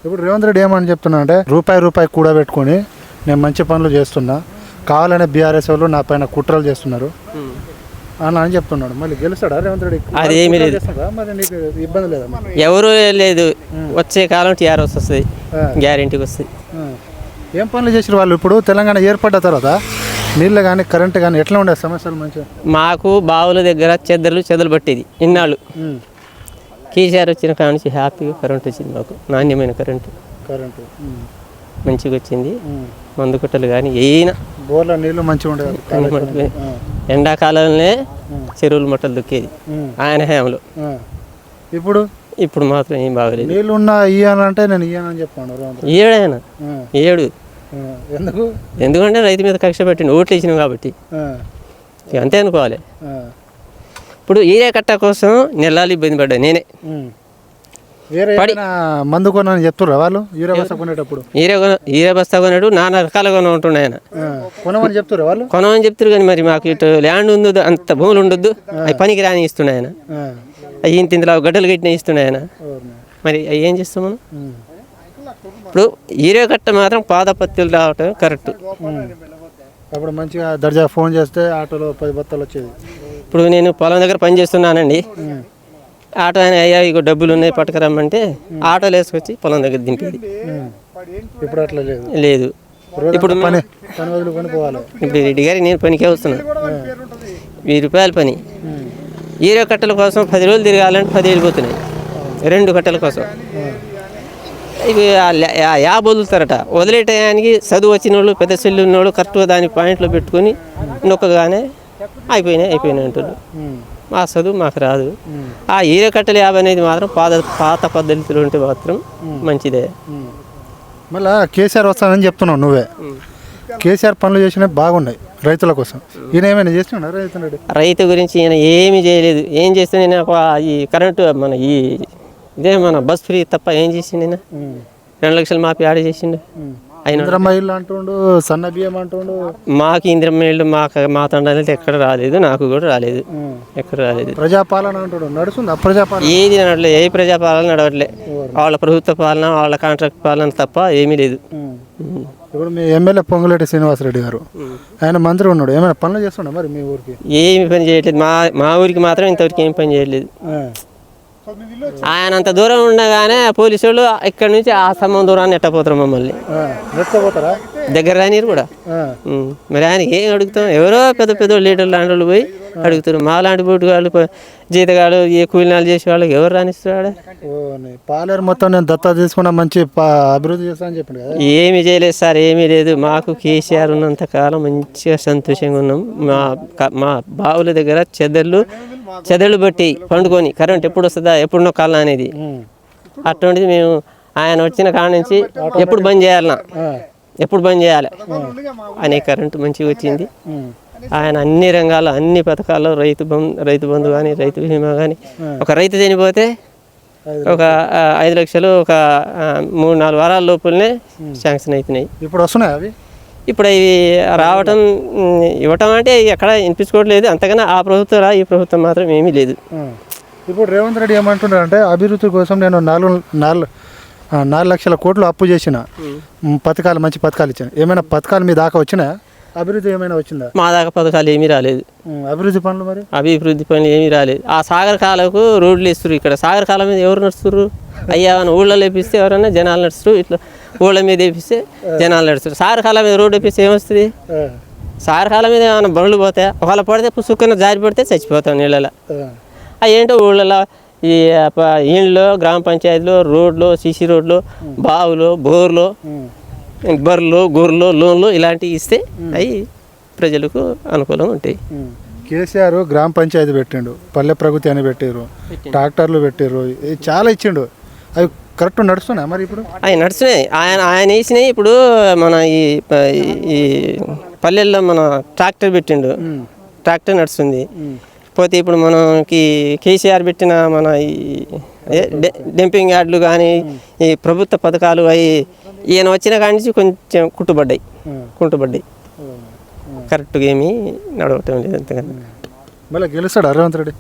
ఇప్పుడు రేవంత్ రెడ్డి ఏమని చెప్తున్నా అంటే రూపాయి కూడబెట్టుకొని నేను మంచి పనులు చేస్తున్నా, కావాలనే బీఆర్ఎస్ వాళ్ళు నా పైన కుట్రలు చేస్తున్నారు అని చెప్తున్నాడు. మళ్ళీ గెలుస్తాడా రేవంత్ రెడ్డి? అదేమీ లేదు, మరి నీకు ఇబ్బంది లేదా? ఎవరు లేదు. వచ్చే కాలం టీఆర్ఎస్ వస్తుంది, గ్యారెంటీకి వస్తుంది. ఏం పనులు చేసారు వాళ్ళు? ఇప్పుడు తెలంగాణ ఏర్పడ్డ తర్వాత నీళ్ళు కానీ కరెంటు కానీ ఎట్లా ఉండే సమస్యలు? మంచిగా మాకు బావుల దగ్గర చెదలు పట్టేది ఇన్నాళ్ళు. కేసీఆర్ వచ్చిన కాడ నుంచి హ్యాపీగా కరెంట్ వచ్చింది. మాకు నాణ్యమైన కరెంటు మంచిగా వచ్చింది. మందు కుట్టలు కానీ ఏమైనా బోర్ల నీళ్ళు మంచిగా ఉండేది. ఎండాకాలంలో చెరువులు మట్టలు దొక్కేది ఆయన హయాంలో. ఇప్పుడు మాత్రం ఏం బాగలేదు. నీళ్ళు ఉన్నా ఇయ్యానంటే నేను ఇయ్యానని చెప్పాను. ఏడాయన ఏడు ఎందుకంటే రైతు మీద కక్ష పెట్టిండు, ఓట్లు ఇచ్చినాం కాబట్టి అంతే అనుకోవాలి. ఇప్పుడు ఈరే కట్ట కోసం నెలలు ఇబ్బంది పడ్డా నేనే. మందు కొనని చెప్తుర్రా వాళ్ళు? కొనేటప్పుడు ఈరే బస్తా కొన్నాడు, నానా రకాలుగా ఉంటుండే ఆయన. కొనమని చెప్తుర్రా వాళ్ళు? కొనమని చెప్తారు కానీ మరి మాకు ఇటు ల్యాండ్ ఉండదు, అంత భూములు ఉండొద్దు, అవి పనికి రాని ఇస్తుండే ఆయన. అవి ఇంతలో గడ్డలు కట్టిన ఇస్తుండే ఆయన. మరి అవి ఏం చేస్తాం మనం? ఇప్పుడు ఈరే కట్ట మాత్రం పాదపత్తులు రావటం కరెక్ట్. అప్పుడు మంచిగా దర్జా ఫోన్ చేస్తే ఆటోలో 10 బత్తాలు వచ్చేది. ఇప్పుడు నేను పొలం దగ్గర పని చేస్తున్నానండి, ఆటో ఆయన అయ్యా ఇక డబ్బులు ఉన్నాయి పట్టుకురమ్మంటే ఆటోలు వేసుకొచ్చి పొలం దగ్గర దింపేది. ఇప్పుడు అట్లా లేదు. ఇప్పుడు ఇప్పుడు రెడ్డి గారి నేను పనికే వస్తున్నా, 1000 రూపాయల పని. ఈరే కట్టల కోసం 10 రోజులు తిరగాలంటే 10 వెళ్ళిపోతున్నాయి 2 కట్టల కోసం. ఇవి యాబ్ వదులుతారట, వదిలే టయానికి చదువు వచ్చిన వాళ్ళు, పెద్ద సెల్లు ఉన్నవాళ్ళు కరెక్ట్గా దాని పాయింట్లో పెట్టుకొని నొక్కగానే అయిపోయినాయి అంటారు. మా చదువు మాకు రాదు. ఆ ఈరే కట్టెల యాబ్ అనేది మాత్రం పాత పద్ధతిలో ఉంటే మాత్రం మంచిదే. మళ్ళీ కేసీఆర్ వస్తానని చెప్తున్నావు నువ్వే. కేసీఆర్ పనులు చేసినవి బాగున్నాయి రైతుల కోసం. ఈయన ఏమైనా చేస్తున్నాడు? రైతు గురించి ఈయన ఏమీ చేయలేదు. ఏం చేస్తే నేను ఈ కరెంటు ఇదే మన బస్ ఫ్రీ తప్ప ఏం చేసిండు? 2 లక్షలు మాపి ఆడ చేసిండు. ఇంద్రమ్మ ఇల్లు అంటుండు, సన్న బియ్యం అంటుండు. మాకు ఇంద్రమ్మ ఇల్లు మా తండ్రి ఎక్కడ రాలేదు, నాకు కూడా రాలేదు, ఎక్కడ రాలేదు. ప్రజాపాలన అంటాడు, నడుస్తుంది ప్రజాపాలన? ఏది నడవట్లేదు, ఏ ప్రజాపాలన నడవట్లే. వాళ్ళ ప్రభుత్వ పాలన, వాళ్ళ కాంట్రాక్ట్ పాలన తప్ప ఏమీ లేదు. ఇప్పుడు మీ ఎమ్మెల్యే పొంగులేటి శ్రీనివాసరెడ్డి గారు, ఆయన మంత్రి ఉన్నాడు, ఏమైనా పనులు చేస్తుండ మరి మీ ఊరికి? ఏమి పని చేయట్లేదు. మా ఊరికి మాత్రం ఇంతవరకు ఏం పని చేయట్లేదు. ఆయన అంత దూరం ఉండగానే పోలీసు వాళ్ళు ఇక్కడ నుంచి ఆ స్తంభం దూరాన్ని ఎట్టపోతారు మమ్మల్ని. దగ్గర రానిరు కూడా. మరి ఆయన ఏం అడుగుతాం? ఎవరో పెద్ద లీడర్లు లాంటి వాళ్ళు పోయి అడుగుతారు. మా లాంటి బోటుగాళ్ళు, జీతగాళ్ళు, ఏ కూలినాలు చేసే వాళ్ళకి ఎవరు రానిస్తాడు? పాలేరు మొత్తం నేను దత్తా తీసుకున్నా, మంచి అభివృద్ధి చేస్తా అని చెప్పండి కదా. ఏమీ చేయలేదు సార్, ఏమీ లేదు. మాకు కేసీఆర్ ఉన్నంత కాలం మంచిగా సంతోషంగా ఉన్నాం. మా బావుల దగ్గర చెదళ్ళు బట్టి పండుకొని కరెంట్ ఎప్పుడు వస్తుందా, ఎప్పుడు నొక్కాలనా అనేది. అటువంటిది మేము ఆయన వచ్చిన కాడ నుంచి ఎప్పుడు బంద్ చేయాలి అనే కరెంటు మంచిగా వచ్చింది. ఆయన అన్ని రంగాల్లో, అన్ని పథకాల్లో రైతు బంధు కానీ, రైతు బీమా కానీ, ఒక రైతు చనిపోతే ఒక 5 లక్షలు ఒక 3-4 వారాల లోపలనే శాంక్షన్ అవుతున్నాయి. ఇప్పుడు వస్తున్నాయి అవి. ఇప్పుడు అవి రావటం, ఇవ్వటం అంటే ఎక్కడ వినిపించుకోవట్లేదు. అంతకన్నా ఆ ప్రభుత్వం ఈ ప్రభుత్వం మాత్రం ఏమీ లేదు. ఇప్పుడు రేవంత్ రెడ్డి ఏమంటున్నారు అంటే అభివృద్ధి కోసం నేను 4 లక్షల కోట్లు అప్పు చేసిన, పథకాలు మంచి పథకాలు ఇచ్చాను. ఏమైనా పథకాలు మీ దాకా వచ్చినా? అభివృద్ధి ఏమైనా వచ్చిందా? మా దాకా పథకాలు ఏమీ రాలేదు. అభివృద్ధి పనులు మరి? అభివృద్ధి పనులు ఏమీ రాలేదు. ఆ సాగర్ కాలకు రోడ్లు ఇస్తారు. ఇక్కడ సాగర్ కాలం మీద ఎవరు నడుస్తారు? అయ్యా ఊళ్ళో వేపిస్తే ఎవరైనా జనాలు నడుస్తారు, ఇట్లా ఊళ్ళ మీద వేపిస్తే జనాలు నడుస్తారు. సాగర్ కాలం మీద రోడ్డు వేపిస్తే ఏమొస్తుంది? సాగర్ కాలం మీద ఏమైనా బండ్లు పోతాయి? ఒకవేళ పడితే పుసుక్కున జారి పడితే చచ్చిపోతాం నీళ్ళలో. అవి ఏంటో ఊళ్ళలో ఈ ఇండ్లు, గ్రామ పంచాయతీలో రోడ్లు, సీసీ రోడ్లు, బావులు, బోర్లు, బర్రెలు, గొర్రెలు, లోన్లు ఇలాంటివి ఇస్తే అవి ప్రజలకు అనుకూలంగా ఉంటాయి. కేసీఆర్ గ్రామ పంచాయతీ పెట్టిండు, పల్లె ప్రగతి అని పెట్టారు, ట్రాక్టర్లు పెట్టారు, చాలా ఇచ్చిండు. అవి కరెక్ట్ నడుస్తున్నాయి మరి? ఇప్పుడు అవి నడుస్తున్నాయి. ఆయన వేసినాయి. ఇప్పుడు మన ఈ పల్లెల్లో మన ట్రాక్టర్ పెట్టిండు, ట్రాక్టర్ నడుస్తుంది. పోతే ఇప్పుడు మనకి కేసీఆర్ పెట్టిన మన ఈ డంపింగ్ యార్డులు కానీ, ఈ ప్రభుత్వ పథకాలు అవి ఈయన వచ్చిన కాడి నుంచి కొంచెం కుంటుపడ్డాయి. కరెక్ట్గా ఏమీ నడవటం లేదు. అంతకన్నా మళ్ళీ గెలుస్తాడు రేవంత్ రెడ్డి?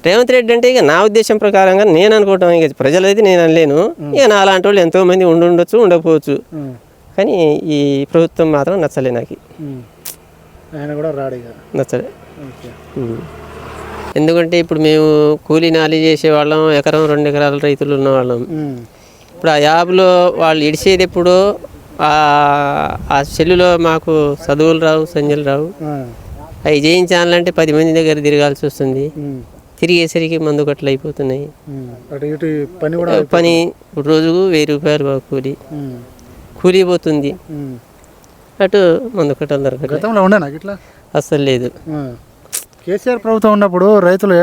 రేవంత్ రెడ్డి అంటే ఇక నా ఉద్దేశం ప్రకారంగా నేను అనుకోవటం, ఇక ప్రజలైతే నేను అనలేను, ఇక నా అలాంటి వాళ్ళు ఎంతోమంది ఉండొచ్చు ఉండకపోవచ్చు, కానీ ఈ ప్రభుత్వం మాత్రం నచ్చలే నాకు. ఆయన కూడా రాడిగా నచ్చలే. ఎందుకంటే ఇప్పుడు మేము కూలీ నాలి చేసేవాళ్ళం, ఎకరం 2 ఎకరాల రైతులు ఉన్నవాళ్ళం. ఇప్పుడు ఆ యాప్లో వాళ్ళు ఇడిచేది ఎప్పుడు ఆ సెల్లులో మాకు చదువులు రావు, సంజలు రావు, అవి చేయించాలంటే 10 మంది దగ్గర తిరగాల్సి వస్తుంది. తిరిగేసరికి మందు కట్టలు అయిపోతున్నాయి. పని రోజుకు 1000 రూపాయలు బాగా కూలీ పోతుంది, అటు మందు కట్టలు దొరకదు. అస్సలు లేదు. కేసీఆర్ ప్రభుత్వం ఉన్నప్పుడు రైతులు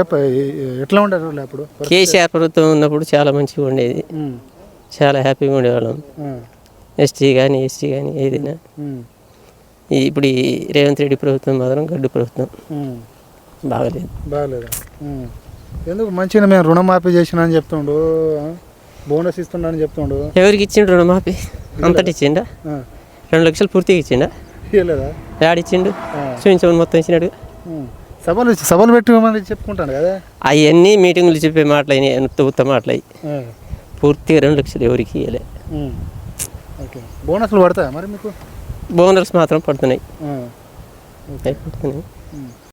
ఎట్లా ఉండేది? అప్పుడు కేసీఆర్ ప్రభుత్వం ఉన్నప్పుడు చాలా మంచిగా ఉండేది, చాలా హ్యాపీగా ఉండేవాళ్ళం. ఎస్టీ కానీ ఎస్టీ కానీ ఏదైనా. ఇప్పుడు ఈ రేవంత్ రెడ్డి ప్రభుత్వం మాత్రం గడ్డు ప్రభుత్వం, బాగలేదు. ఎందుకు మంచిగా మేము రుణమాఫీ చేసిన అని చెప్తుండు, బోనస్ ఇస్తున్నా అని చెప్తుండు. ఎవరికి ఇచ్చిండు రుణమాఫీ? అంతటి ఇచ్చిండా? 2 లక్షలు పూర్తిగా ఇచ్చిండా? ఏడిచ్చిండు? చూపించమని మొత్తం ఇచ్చినాడు. సభలు పెట్టుకోమని చెప్పుకుంటాను కదా, అవన్నీ మీటింగ్లు చెప్పే మాటలు అయినాయి, ఉత్త మాటలు అవి. పూర్తిగా 2 లక్షలు ఎవరికి ఇవ్వలే. బోనస్లు పడతాయా మరి మీకు? బోనస్ మాత్రం పడుతున్నాయి.